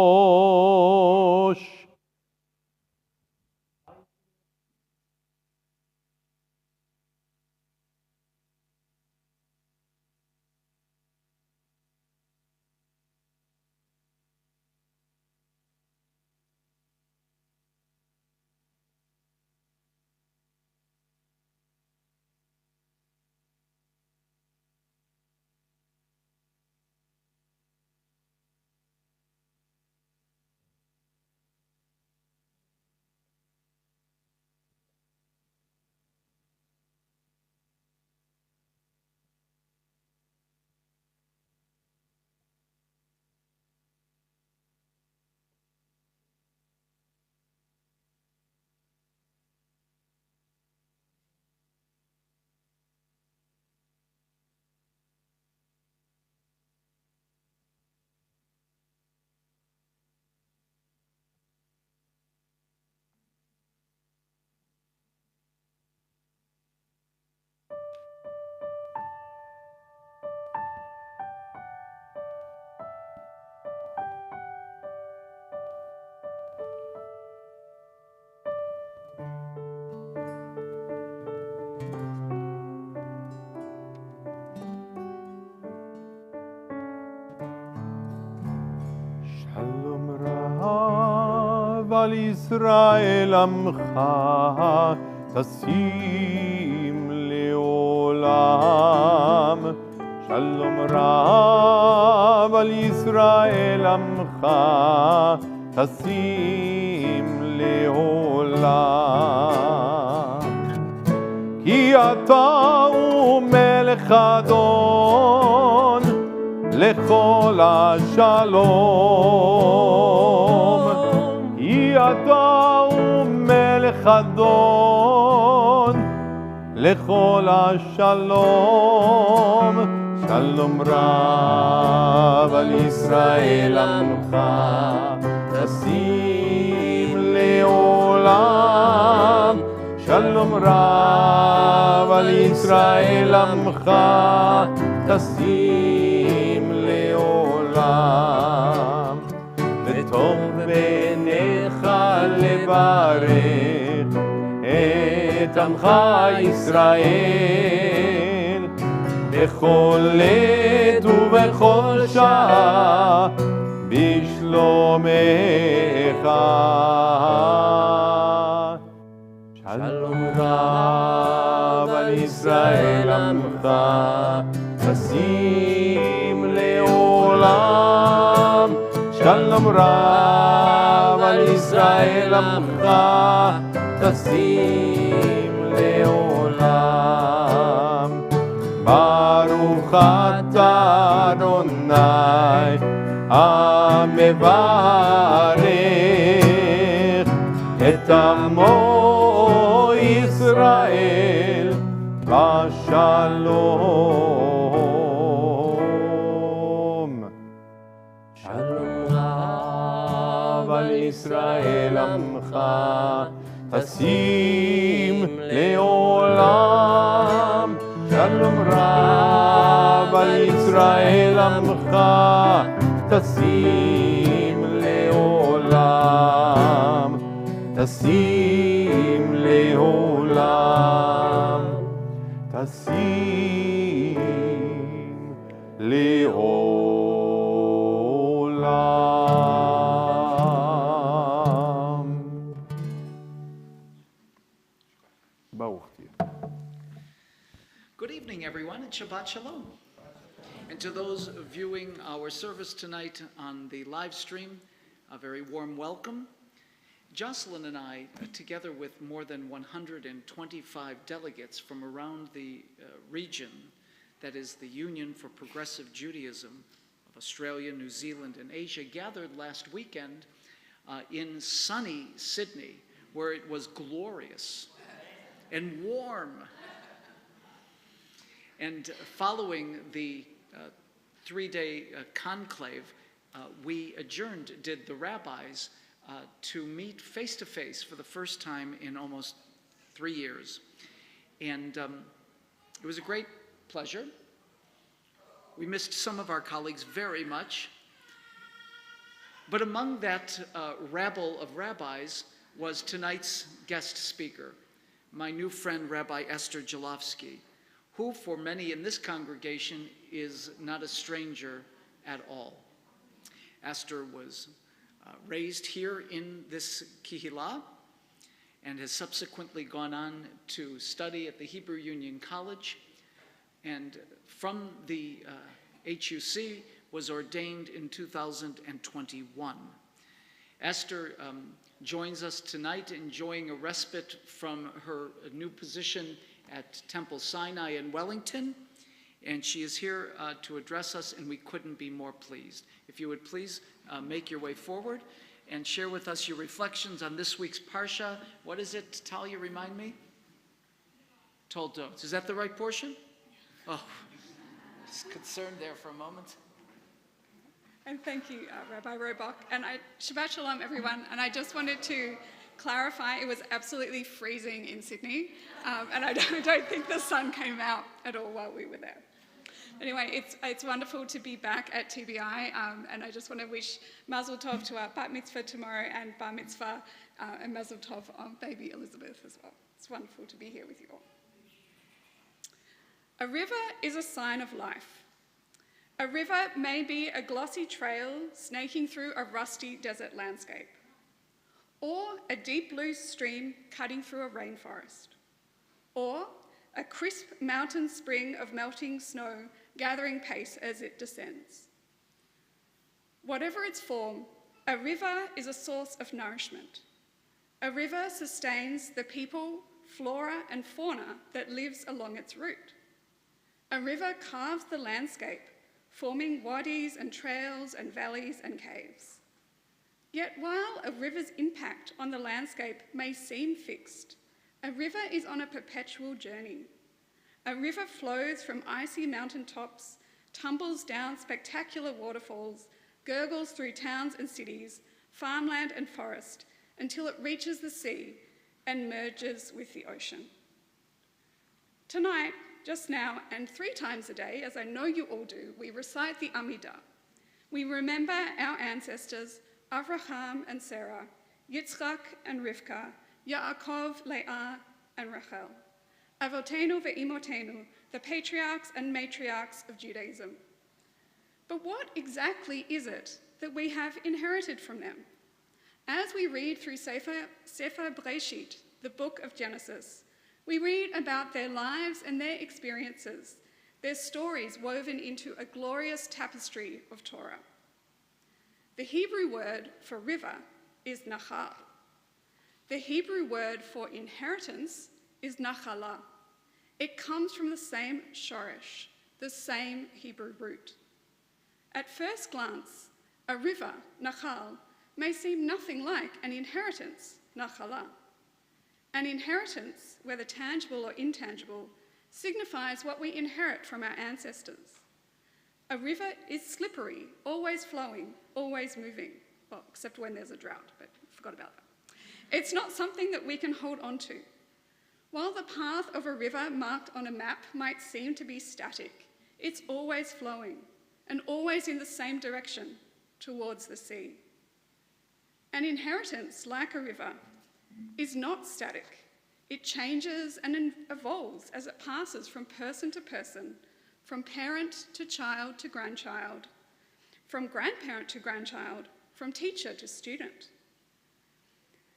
על ישראל עמך תשים לעולם. שלום רב על ישראל עמך תשים לעולם. כי אתה הוא מלך אדון לכל השלום. כי אתה הוא מלך אדון לכל השלום. שלום רב על ישראל עמך תשים לעולם. שלום רב על ישראל עמך תשים לעולם. וטוב בעיניך לברך את עמך ישראל בכל עת ובכל שעה בשלומך. שלום רב על ישראל עמך תשים לעולם. שלום רב על ישראל עמך תשים לעולם. ברוך אתה אדוני המברך את עמו ישראל בשלום. שלום רב על ישראל עמך תשים לעולם. שלום רב על ישראל עמך תשים לעולם, תשים לעולם, תשים לעולם. ברוך תהיה. Good evening, everyone, and Shabbat Shalom. And to those viewing our service tonight on the live stream, a very warm welcome. Jocelyn and I, together with more than 125 delegates from around the region, that is the Union for Progressive Judaism of Australia, New Zealand, and Asia, gathered last weekend in sunny Sydney, where it was glorious and warm. And following the three-day conclave, we adjourned, did the rabbis, to meet face-to-face for the first time in almost 3 years. And it was a great pleasure. We missed some of our colleagues very much. But among that rabble of rabbis was tonight's guest speaker, my new friend, Rabbi Esther Jalofsky, who for many in this congregation is not a stranger at all. Esther was raised here in this Kihila and has subsequently gone on to study at the Hebrew Union College, and from the HUC was ordained in 2021. Esther joins us tonight, enjoying a respite from her new position at Temple Sinai in Wellington, and she is here to address us, and we couldn't be more pleased. If you would please make your way forward and share with us your reflections on this week's Parsha. What is it, Talia, remind me? Toldot. Is that the right portion? Oh, I was concerned there for a moment. And thank you, Rabbi Robach. And Shabbat Shalom, everyone. And I just wanted to clarify, it was absolutely freezing in Sydney. And I don't think the sun came out at all while we were there. Anyway, it's wonderful to be back at TBI. And I just want to wish Mazel Tov to our Bat Mitzvah tomorrow and Bar Mitzvah and Mazel Tov on baby Elizabeth as well. It's wonderful to be here with you all. A river is a sign of life. A river may be a glossy trail snaking through a rusty desert landscape, or a deep blue stream cutting through a rainforest, or a crisp mountain spring of melting snow gathering pace as it descends. Whatever its form, a river is a source of nourishment. A river sustains the people, flora, and fauna that lives along its route. A river carves the landscape, forming wadis and trails and valleys and caves. Yet while a river's impact on the landscape may seem fixed, a river is on a perpetual journey. A river flows from icy mountaintops, tumbles down spectacular waterfalls, gurgles through towns and cities, farmland and forest, until it reaches the sea and merges with the ocean. Tonight, just now, and 3 times a day, as I know you all do, we recite the Amidah. We remember our ancestors, Avraham and Sarah, Yitzchak and Rivka, Yaakov, Leah, and Rachel, Avotenu ve'imotenu, the patriarchs and matriarchs of Judaism. But what exactly is it that we have inherited from them? As we read through Sefer Breshit, the book of Genesis, we read about their lives and their experiences, their stories woven into a glorious tapestry of Torah. The Hebrew word for river is nachal. The Hebrew word for inheritance is nachalah. It comes from the same shoresh, the same Hebrew root. At first glance, a river, nachal, may seem nothing like an inheritance, nachalah. An inheritance, whether tangible or intangible, signifies what we inherit from our ancestors. A river is slippery, always flowing, always moving. Well, except when there's a drought, but I forgot about that. It's not something that we can hold on to. While the path of a river marked on a map might seem to be static, it's always flowing and always in the same direction, towards the sea. An inheritance, like a river, is not static. It changes and evolves as it passes from person to person, from parent to child to grandchild, from grandparent to grandchild, from teacher to student.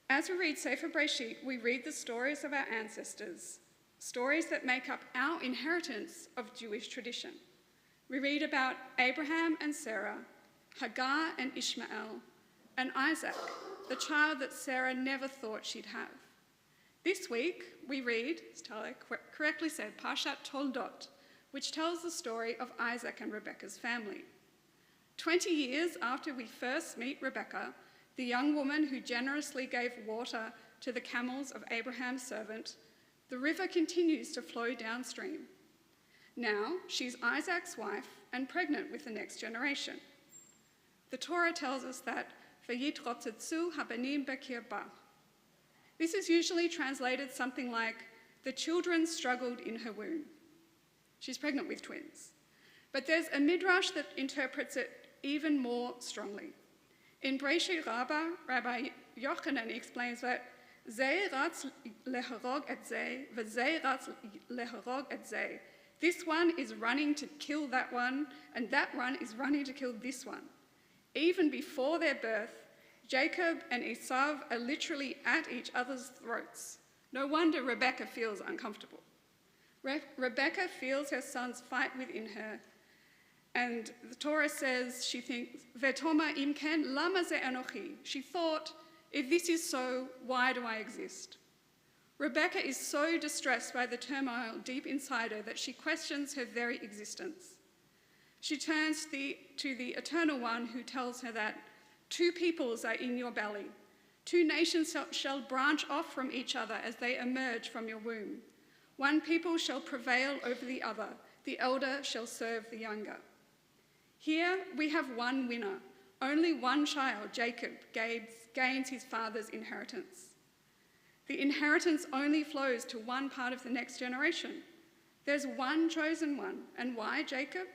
As we read Sefer Breshit, we read the stories of our ancestors, stories that make up our inheritance of Jewish tradition. We read about Abraham and Sarah, Hagar and Ishmael, and Isaac, the child that Sarah never thought she'd have. This week, we read, as Tala correctly said, Parshat Toldot, which tells the story of Isaac and Rebekah's family. 20 years after we first meet Rebekah, the young woman who generously gave water to the camels of Abraham's servant, the river continues to flow downstream. Now, she's Isaac's wife and pregnant with the next generation. The Torah tells us that Vayitropetzu habanim bekirba. This is usually translated something like, the children struggled in her womb. She's pregnant with twins. But there's a midrash that interprets it even more strongly. In Breshit Rabbah, Rabbi Yochanan explains that Zeh ratz leharog et zeh, v'zeh ratz leharog et zeh. This one is running to kill that one, and that one is running to kill this one. Even before their birth, Jacob and Esau are literally at each other's throats. No wonder Rebekah feels uncomfortable. Rebekah feels her sons fight within her, and the Torah says she thinks, Vetoma imken lama ze anochi. She thought, if this is so, why do I exist? Rebekah is so distressed by the turmoil deep inside her that she questions her very existence. She turns to the Eternal One who tells her that 2 peoples are in your belly. 2 nations shall branch off from each other as they emerge from your womb. 1 people shall prevail over the other. The elder shall serve the younger. Here we have one winner. Only one child, Jacob, gains his father's inheritance. The inheritance only flows to one part of the next generation. There's one chosen one. And why Jacob?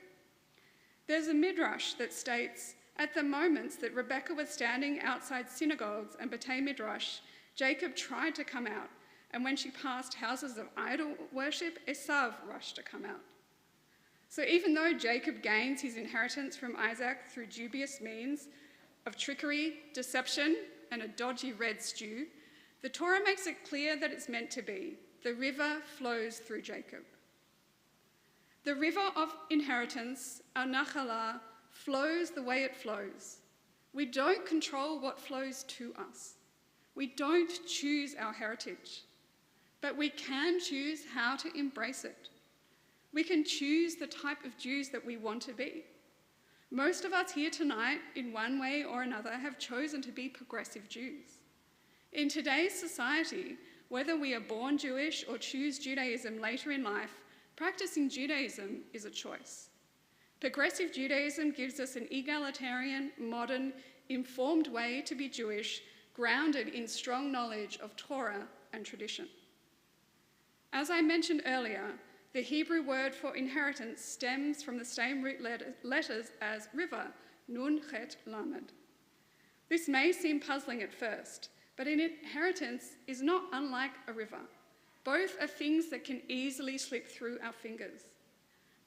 There's a midrash that states, at the moments that Rebekah was standing outside synagogues and B'tei Midrash, Jacob tried to come out, and when she passed houses of idol worship, Esau rushed to come out. So even though Jacob gains his inheritance from Isaac through dubious means of trickery, deception, and a dodgy red stew, the Torah makes it clear that it's meant to be. The river flows through Jacob. The river of inheritance, our Nachalah, flows the way it flows. We don't control what flows to us. We don't choose our heritage, but we can choose how to embrace it. We can choose the type of Jews that we want to be. Most of us here tonight, in one way or another, have chosen to be progressive Jews. In today's society, whether we are born Jewish or choose Judaism later in life, practicing Judaism is a choice. Progressive Judaism gives us an egalitarian, modern, informed way to be Jewish, grounded in strong knowledge of Torah and tradition. As I mentioned earlier, the Hebrew word for inheritance stems from the same root letters as river, nun, chet, lamed. This may seem puzzling at first, but an inheritance is not unlike a river. Both are things that can easily slip through our fingers.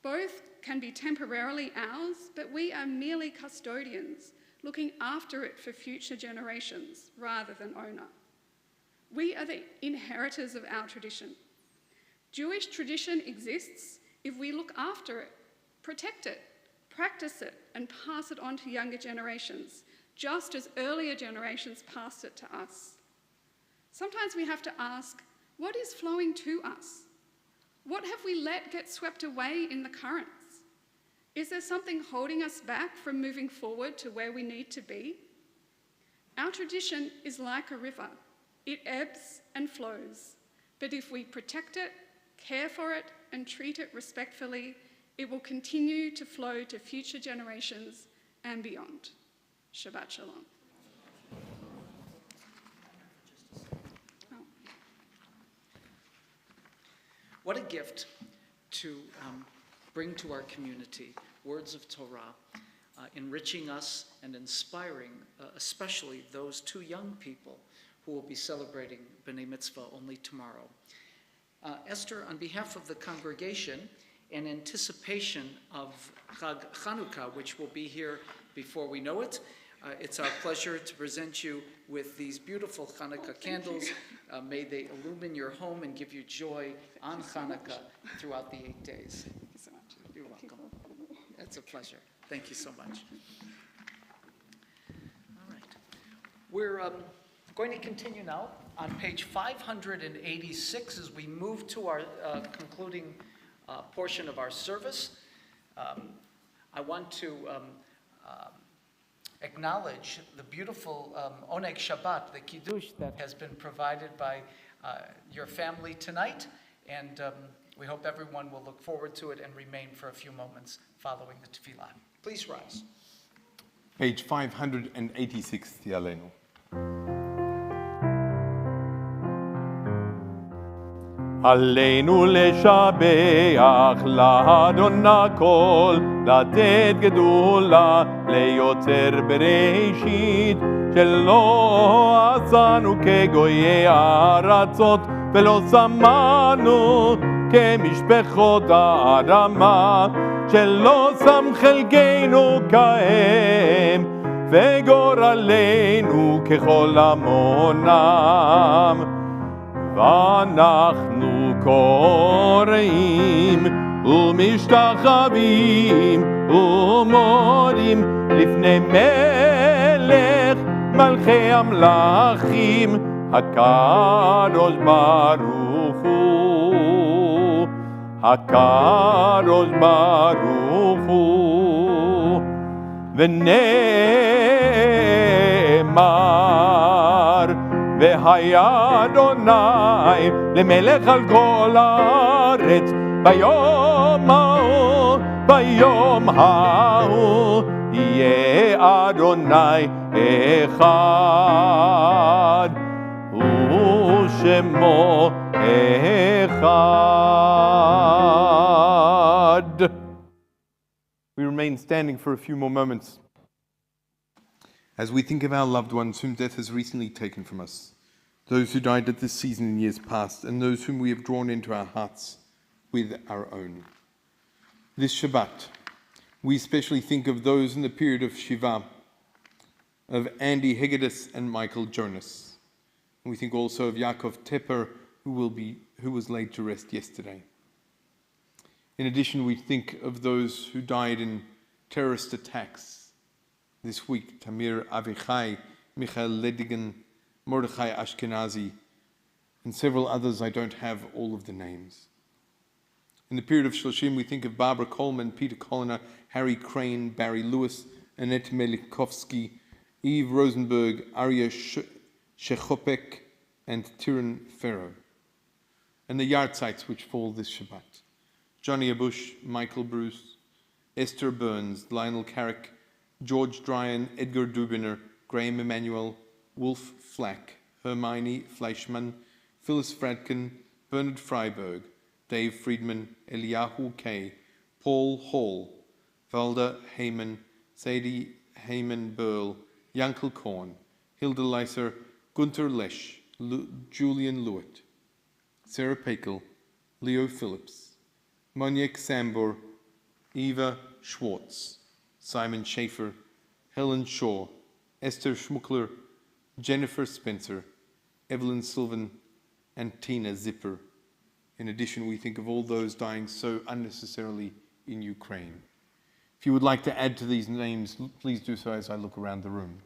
Both can be temporarily ours, but we are merely custodians, looking after it for future generations rather than owner. We are the inheritors of our tradition. Jewish tradition exists if we look after it, protect it, practice it, and pass it on to younger generations, just as earlier generations passed it to us. Sometimes we have to ask, what is flowing to us? What have we let get swept away in the currents? Is there something holding us back from moving forward to where we need to be? Our tradition is like a river. It ebbs and flows, but if we protect it, care for it, and treat it respectfully, it will continue to flow to future generations and beyond. Shabbat Shalom. What a gift to bring to our community words of Torah, enriching us and inspiring especially those two young people who will be celebrating B'nai Mitzvah only tomorrow. Esther, on behalf of the congregation, in anticipation of Chag Chanukah, which will be here before we know it, it's our pleasure to present you with these beautiful Hanukkah candles. May they illumine your home and give you joy on Hanukkah throughout the 8 days. Thank you so much. You're welcome. It's a pleasure. Thank you so much. All right. We're going to continue now on page 586 as we move to our concluding portion of our service. I want to acknowledge the beautiful Oneg Shabbat, the Kiddush that has been provided by your family tonight, and we hope everyone will look forward to it and remain for a few moments following the tefillah. Please rise. Page 586, Yalenu. עלינו לשבח לאדון הכל, לתת גדולה ליוצר בראשית, שלא עשנו כגויי הארצות, ולא שמנו כמשפחות האדמה, שלא שם חלקנו כהם, וגורלנו ככל המונם. ואנחנו קוראים ומשתחווים ומודים לפני מלך מלכי המלכים הקדוש ברוך הוא, הקדוש ברוך הוא. ונאמר והיה אדוני למלך על כל הארץ ביום ההוא יהיה אדוני אחד ושמו אחד. We remain standing for a few more moments as we think of our loved ones whom death has recently taken from us, those who died at this season in years past, and those whom we have drawn into our hearts with our own. This Shabbat, we especially think of those in the period of Shiva, of Andy Hegedus and Michael Jonas. And we think also of Yaakov Tepper, who was laid to rest yesterday. In addition, we think of those who died in terrorist attacks this week: Tamir Avichai, Michael Ledigan, Mordechai Ashkenazi, and several others. I don't have all of the names. In the period of Shloshim, we think of Barbara Coleman, Peter Colliner, Harry Crane, Barry Lewis, Annette Melikovsky, Eve Rosenberg, Arya Shechopek, and Tyron Ferro. And the yahrzeits which fall this Shabbat: Johnny Abush, Michael Bruce, Esther Burns, Lionel Carrick, George Dryan, Edgar Dubiner, Graham Emanuel, Wolf Flack, Hermione Fleischmann, Phyllis Fradkin, Bernard Freiberg, Dave Friedman, Eliyahu Kay, Paul Hall, Valda Heyman, Sadie Heyman Burl, Yankel Korn, Hilda Leiser, Gunther Lesch, Julian Lewitt, Sarah Pakel, Leo Phillips, Monique Sambor, Eva Schwartz, Simon Schaefer, Helen Shaw, Esther Schmuckler, Jennifer Spencer, Evelyn Sylvan, and Tina Zipper. In addition, we think of all those dying so unnecessarily in Ukraine. If you would like to add to these names, please do so as I look around the room.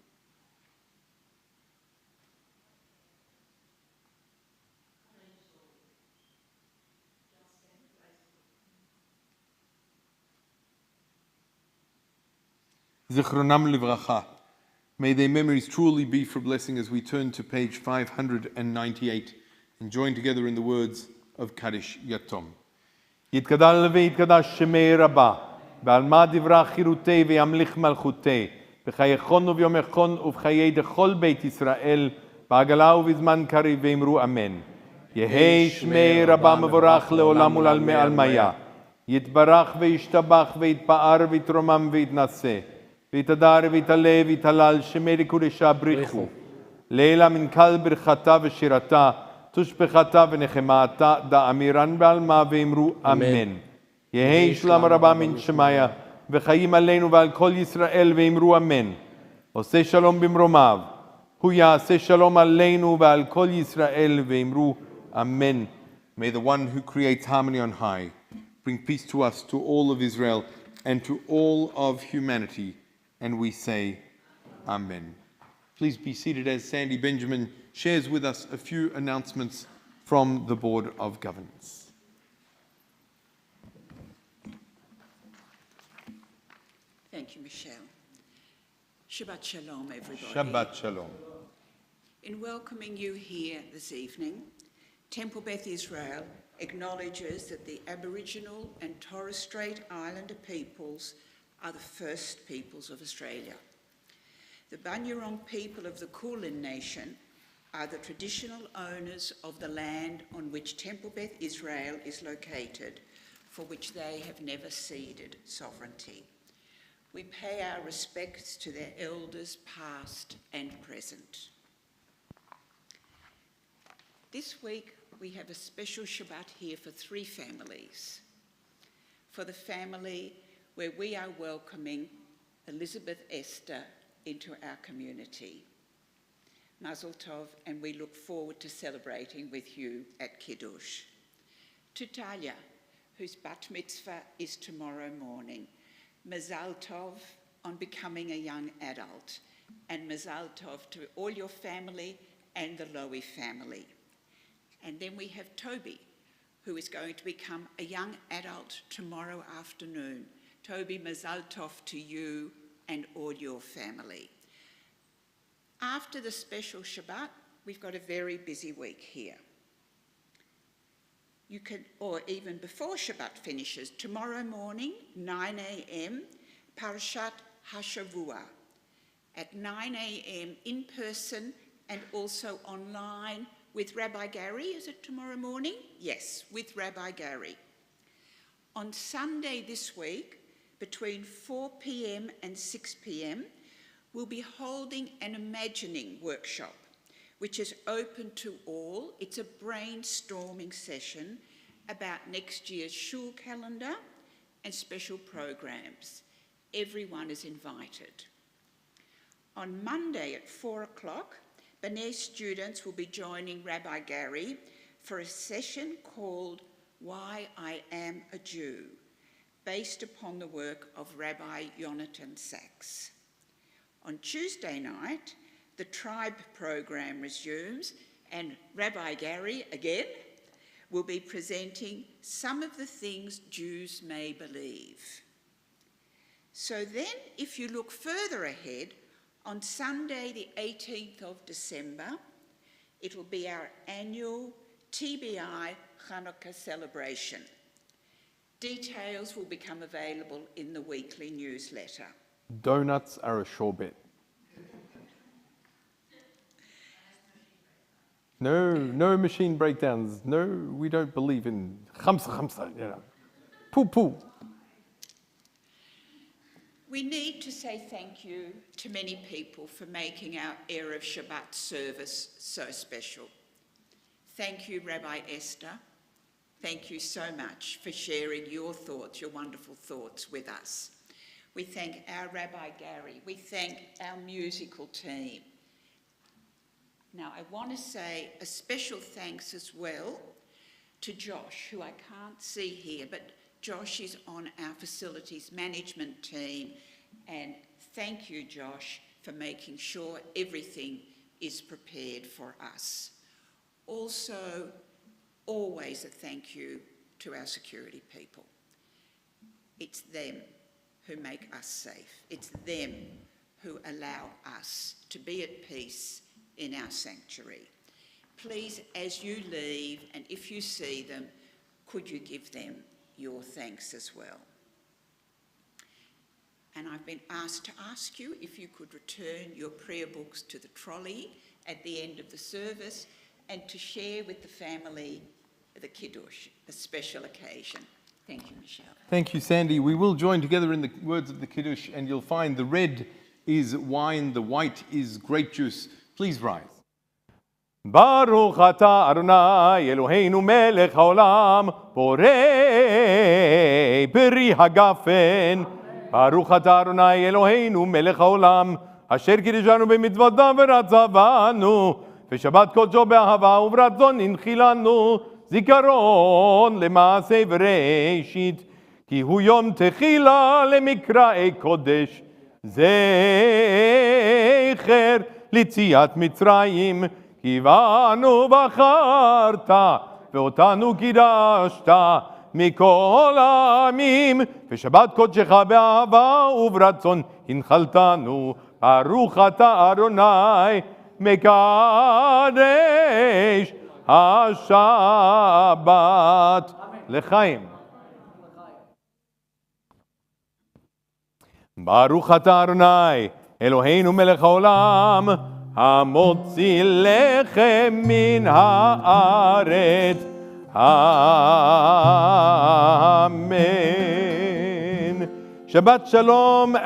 Zichronam livracha. May their memories truly be for blessing as we turn to page 598 and join together in the words of Kaddish Yatom. Yitkadal v'yitkadash shemei rabba, v'alma divrach chirutei v'yamlich malchutei, v'chayechon uvyomechon uv'chayei dechol beit Yisrael, ba'agala uv'izman kariv v'imru amen. יהי שמי רבה מבורך לעולם ולעלמי עלמיה. יתברך וישתבח ויתפאר ויתרומם ויתנשא. ויתהדר ויתעלה ויתהלל שמי לקודשה בריחו. לילה מן כל ברכתה ושירתה, תושבחתה ונחמתה, דאמירן בעלמה ואמרו אמן. יהי שלום רבה מן שמיה, וחיים עלינו ועל כל ישראל ואמרו אמן. עושה שלום במרומיו, הוא יעשה שלום עלינו ועל כל ישראל ואמרו amen. May the one who creates harmony on high bring peace to us, to all of Israel, and to all of humanity. And we say amen. Please be seated as Sandy Benjamin shares with us a few announcements from the Board of Governance. Thank you, Michelle. Shabbat Shalom, everybody. Shabbat Shalom. In welcoming you here this evening, Temple Beth Israel acknowledges that the Aboriginal and Torres Strait Islander peoples are the first peoples of Australia. The Bunurong people of the Kulin Nation are the traditional owners of the land on which Temple Beth Israel is located, for which they have never ceded sovereignty. We pay our respects to their elders past and present. This week we have a special Shabbat here for 3 families. For the family where we are welcoming Elizabeth Esther into our community. Mazel Tov, and we look forward to celebrating with you at Kiddush. To Talia, whose bat mitzvah is tomorrow morning, Mazal Tov on becoming a young adult, and Mazal Tov to all your family and the Lowy family. And then we have Toby, who is going to become a young adult tomorrow afternoon. Toby, Mazal Tov to you and all your family. After the special Shabbat, we've got a very busy week here. You can, or even before Shabbat finishes, tomorrow morning, 9 a.m., Parashat Hashavua. At 9 a.m. in person and also online with Rabbi Gary. Is it tomorrow morning? Yes, with Rabbi Gary. On Sunday this week, between 4 p.m. and 6 p.m, we'll be holding an imagining workshop, which is open to all. It's a brainstorming session about next year's shul calendar and special programs. Everyone is invited. On Monday at 4 o'clock, B'nai students will be joining Rabbi Gary for a session called Why I Am a Jew, based upon the work of Rabbi Yonatan Sachs. On Tuesday night, the tribe program resumes, and Rabbi Gary, again, will be presenting some of the things Jews may believe. So then, if you look further ahead, on Sunday, the 18th of December, it will be our annual TBI Hanukkah celebration. Details will become available in the weekly newsletter. Donuts are a sure bet. No machine breakdowns. No, we don't believe in khamsa, you know. Poo. We need to say thank you to many people for making our Erev Shabbat service so special. Thank you, Rabbi Esther. Thank you so much for sharing your thoughts, your wonderful thoughts with us. We thank our Rabbi Gary. We thank our musical team. Now, I want to say a special thanks as well to Josh, who I can't see here, but Josh is on our facilities management team, and thank you, Josh, for making sure everything is prepared for us. Also, always a thank you to our security people. It's them who make us safe. It's them who allow us to be at peace in our sanctuary. Please, as you leave, and if you see them, could you give them your thanks as well? And I've been asked to ask you if you could return your prayer books to the trolley at the end of the service, and to share with the family the Kiddush, a special occasion. Thank you, Michelle. Thank you, Sandy. We will join together in the words of the Kiddush, and you'll find the red is wine, the white is grape juice. Please rise. Baruch atah Adonai Eloheinu melech haolam borei peri hagafen. Baruch atah Adonai Eloheinu melech haolam asher kiddushanu b'mitzvotav v'ratzavanu v'shabbat kodsho be'ahava u'v'ratzon inchilanu zikaron lema'aseh v'reishit ki hu yom techila lemikra'ei kodesh zecher litziat Mitzrayim כי בנו בחרת ואותנו קידשת מכל העמים ושבת קודשך באהבה וברצון הנחלתנו ברוך אתה אדוני מקדש השבת לחיים. ברוך אתה אדוני אלוהינו מלך העולם המוציא לחם מן הארץ, אמן. שבת שלום.